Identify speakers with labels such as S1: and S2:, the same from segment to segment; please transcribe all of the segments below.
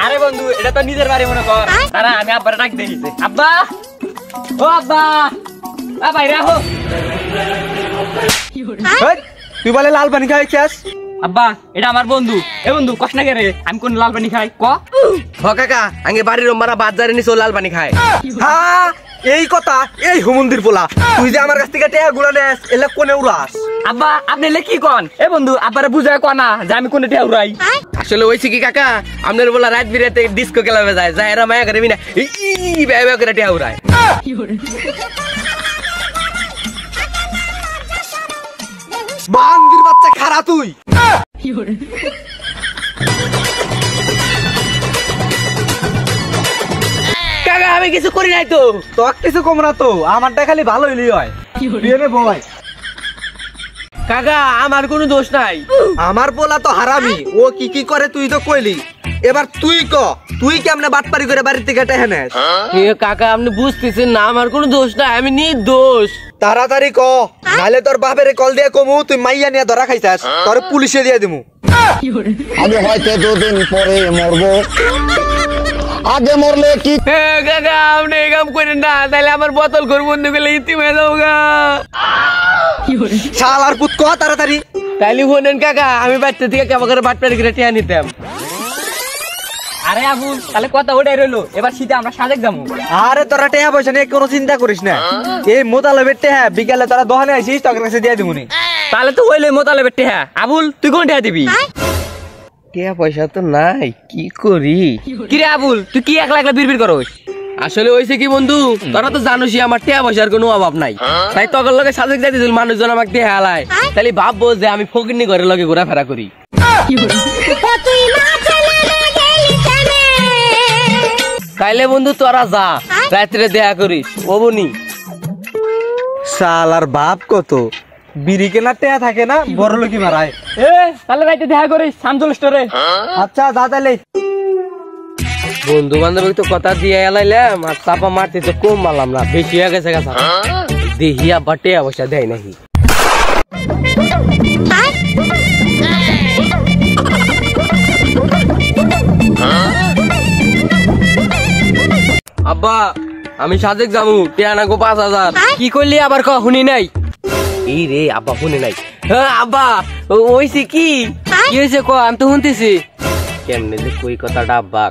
S1: আরে বন্ধু এটা তো নিজের বাড়ি মনে কর। তারা আমি আব্বার ডাক দিয়েছি। আব্বা ও আব্বা বাইরে আহো।
S2: তুই বলে লাল পানি খাই খাস?
S1: আব্বা এটা আমার বন্ধু। এ বন্ধু কষ্ট না রে, আমি কোন লাল পানি খাই ক?
S2: হ কাকা আগে বাড়ির রম্বারা বাজারে নিছো লাল পানি খায়। হ্যাঁ এই কথা এই হুমন্দির পোলা, তুই যে আমার কাছ থেকে টেয়া গুলা নেস এলা কোনে উড়াস?
S1: আব্বা আপনি এলে কি কন? এ বন্ধু আব্বারে বুঝায় কনা যে আমি কোনে টেয়া উড়াই।
S2: আসলে হইছে কি কাকা, আপনার বলা রাত বিরাতে ডিস্কো ক্লাবে যায় যায় এরা মায়া করে বিনা ই বেয়া করে টেয়া উড়ায়। বান্দির বাচ্চা খারা তুই। কাকা আমি কিছু করি নাই তো। তো কিছু কম না তো, আমারটা খালি ভালো হইলি হয়। ভাই কাকা আমার কোনো দোষ নাই। আমার পোলা তো হারামি, ও কি কি করে তুই তো কইলি। এবার তুই ক তুই কেমনে বাটপারি করে বাড়ি থেকে টেহে নেস? কাকা আপনি বুঝতেছেন না, আমার কোনো দোষ নাই, আমি নির্দোষ। তাড়াতাড়ি ক, নাহলে তোর বাপের কল দিয়ে কমু তুই মাইয়া নিয়ে ধরা খাইছাস, তোর পুলিশে দিয়ে দিমু।
S3: আমি হয়তো 2 দিন পরে মরবো, আগে মরলে কি?
S2: কাকা আপনি এই কাম করেন না, তাহলে আমার বোতল ঘর বন্ধ করলে ইতি হয়ে যাবো গা। শালার পুত ক তাড়াতাড়ি। তাইলে বলেন কাকা আমি বাচ্চা থেকে কেমন করে বাটপারি করে টেয়া নিতাম।
S1: আরে আবুল তাহলে কথা ওটাই রইলো, এবার শীতে আমরা সাজেক যাবো।
S2: আরে তোরা টেয়া পয়সা নিয়ে কোনো চিন্তা করিস না, এই মোতালেবের টেয়া বিকালে তোরা দোকানে আসিস তোর কাছে দিয়ে দিবনি।
S1: তাহলে তো হইলে মোতালেবের টেহা। আবুল তুই কোন টেহা দিবি?
S2: টেয়া পয়সা তো নাই, কি করি?
S1: কিরে আবুল তুই কি একলা একলা বিড়বিড় করস?
S2: আসলে হইছে কি বন্ধু, তোরা তো জানোসই আমার টেয়া পয়সার কোনো অভাব নাই, তাই তখন লগে সাজেক যাইতে দিল মানুষজন আমাকে টেয়া হালায়, তাহলে ভাববো যে আমি ফকিরনি ঘরের লগে ঘোরাফেরা করি। তাইলে বন্ধু তোরা যা, রাত্রে দেখা করিস ওবনি। শালার বাপ কত বিড়ি কেনার টেয়া থাকে না, বড় লোকই মারায়।
S1: এ তাহলে রাইতে দেখা করিস শামসুল স্টোরে।
S2: আচ্ছা যা তাইলে। বন্ধু বান্ধব তো কথা দিয়ে এলাইলাম, আর চাপা মারতে তো কম মারলাম না, বেশি হয়ে গেছে গেছে। দেখি আবার টেয়া পয়সা দেয় নাকি। আব্বা আমি সাজেক যাবো, টেয়া নাকো 5000।
S1: কি করলি আবার ক শুনি নাই?
S2: এই রে আব্বা শুনে নাই। হ্যাঁ আব্বা ওইছে কি
S1: কি হয়েছে ক? আমি তো শুনতেছি।
S2: কেমনে যে কই কথাটা আব্বা,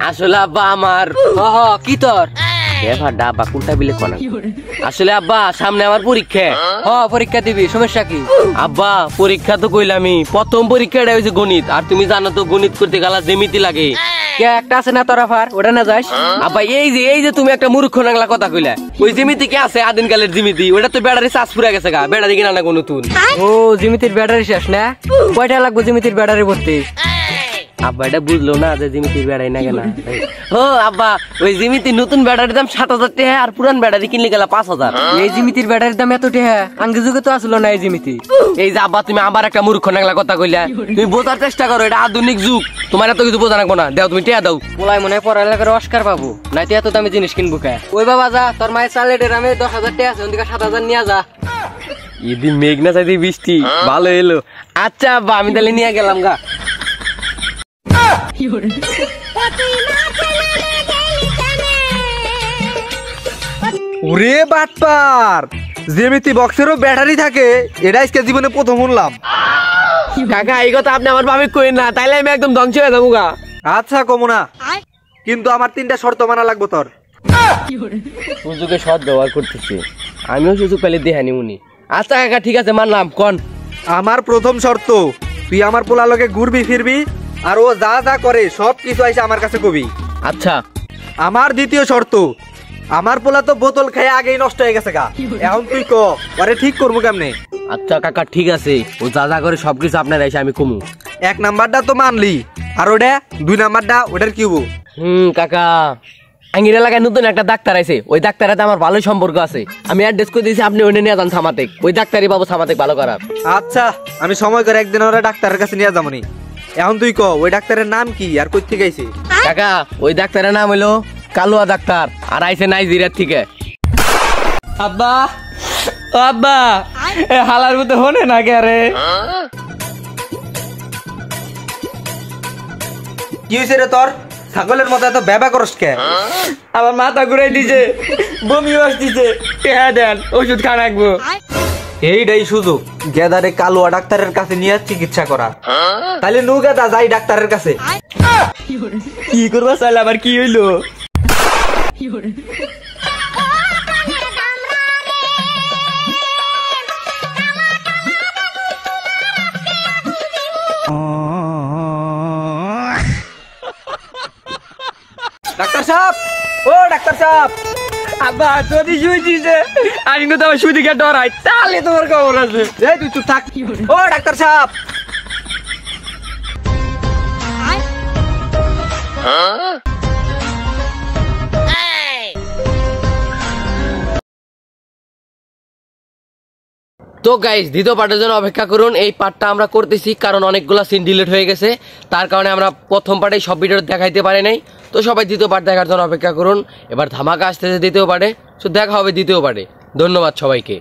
S2: আসলে আব্বা আমার
S1: কি তোর
S2: ডাব্বা কোনটা বিলে কোনা। আসলে আব্বা সামনে আমার পরীক্ষা।
S1: পরীক্ষা দিবি, সমস্যা কি?
S2: আব্বা পরীক্ষা তো কইলামই, প্রথম পরীক্ষাটা হইছে গণিত, আর তুমি জানো তো গণিত করতে গেলে জ্যামিতি লাগে।
S1: একটা আছে না তোর আফার, ওটা না যাস?
S2: আব্বা এই যে তুমি একটা মূর্খ নাংলা কথা কইলা, ওই জ্যামিতি কি আছে আদিন কালের জ্যামিতি, ওটা তো ব্যাটারি চার্জ ফুরা গেছে গা, ব্যাটারি কিনা না কোন নতুন।
S1: ও জ্যামিতির ব্যাটারি শেষ না? কয়টা লাগবে জ্যামিতির ব্যাটারি ভর্তি?
S2: আব্বা এটা বুঝলো না যে জিমিতির ব্যাটারি না কেনা। ও আব্বা ওই জিমিতির নতুন ব্যাটারির দাম 7000 টাকা, আর পুরান ব্যাটারি কিনলে গেল 5000।
S1: এই জিমিতির ব্যাটারির দাম এত টাকা? আঙ্গে যুগে তো আসলো না এই জিমিতি।
S2: এই যে আব্বা তুমি আবার একটা মূর্খ নাগলা কথা কইলা, তুমি বোঝার চেষ্টা করো, এটা আধুনিক যুগ, তোমার এত কিছু বোঝা লাগবো না। দাও তুমি টিয়া দাও।
S1: বলাই মনে হয় পড়ালেখার অস্কার পাবো, নাইতে এত দামি জিনিস কিনবো কে? ওই বাবা যা, তোর মায়ের চালেটের আমি 10000 টাকা আছে, ওদিকে 7000 নিয়ে যা।
S2: এদিন মেঘ না চাইতে বৃষ্টি ভালো এলো। আচ্ছা আব্বা আমি তাহলে নিয়ে গেলাম গা। ওরে বাটপার, জ্যামিতি বক্সেরও ব্যাটারি থাকে, এটা আজকে জীবনে প্রথম শুনলাম। কাকা এই কথা আপনি আমার ভাবে কই না, তাইলে আমি একদম ধ্বংস হয়ে যাবো গা। আচ্ছা কমুনা, কিন্তু আমার 3টা শর্ত মানা লাগবো তোর। সুযোগে সৎ ব্যবহার করতেছে, আমিও সুযোগ পেলে দেহানি উনি। আচ্ছা কাকা ঠিক আছে মানলাম, কোন? আমার প্রথম শর্ত, তুই আমার পোলার লগে ঘুরবি ফিরবি, আর ও যা যা করে সব কিছু আইসা আমার কাছে কবি। আচ্ছা। আমার দ্বিতীয় শর্ত, আমার পোলা তো বোতল খেয়ে আগেই নষ্ট হয়ে গেছে গা, এখন তুই ক আরে ঠিক করবো কেমনে? আচ্ছা কাকা ঠিক আছে, ও যা যা করে সবকিছু আপনার এসে আমি কমু। 1 নাম্বারটা তো মানলি, আর ওটা 2 নাম্বারটা ওটার কি হবো? কাকা আঙ্গির এলাকায় নতুন একটা ডাক্তার আছে, ওই ডাক্তারের সাথে আমার ভালো সম্পর্ক আছে, আমি অ্যাড্রেস করে দিয়েছি, আপনি ওইটা নিয়ে যান সামাতেক, ওই ডাক্তারই বাবু সামাতেক ভালো করার। আচ্ছা আমি সময় করে একদিন ওরা ডাক্তারের কাছে নিয়ে যাবনি। এখন তুই ক ওই ডাক্তারের নাম কি আর কই থেকে আইছে? কাকা ওই ডাক্তারের নাম হলো কালুয়া ডাক্তার, আর আইছে নাইজেরিয়া থেকে।
S1: আব্বা আব্বা এ হালার মতো হনে না কে রে?
S2: কি হইছে রে তোর? ছাগলের মতো এত ব্যবা করস কে?
S1: আমার মাথা ঘুরাই দিছে, বমি আসতেছে, টেহা দেন, ওষুধ খা রাখবো।
S2: এইটাই সুযোগ গেদারে কালুয়া ডাক্তারের কাছে নিয়ে চিকিৎসা করা। তাহলে নু গেদা যাই ডাক্তারের কাছে।
S1: কি করবো চাইলে আবার কি হইলো?
S2: ডাক্তার সাহেব, ও ডাক্তার সাহেব।
S1: আব্বা যদি শুই দিছে, আর কিন্তু আমার শুই দিকে ডরাই, তাহলে তোমার খবর আছে।
S2: এই তুই চুপ থাক। ও ডাক্তার সাহেব।
S4: তো গাইস দ্বিতীয় পার্টের জন্য অপেক্ষা করুন। এই পার্টটা আমরা করতেছি কারণ অনেকগুলো সিন ডিলিট হয়ে গেছে, তার কারণে আমরা প্রথম পার্টে সব ভিডিও দেখাইতে পারি নাই। তো সবাই দ্বিতীয় পার্ট দেখার জন্য অপেক্ষা করুন। এবার ধামাকা আসতেছে দ্বিতীয় পার্টে, তো দেখা হবে দ্বিতীয় পার্টে। ধন্যবাদ সবাইকে।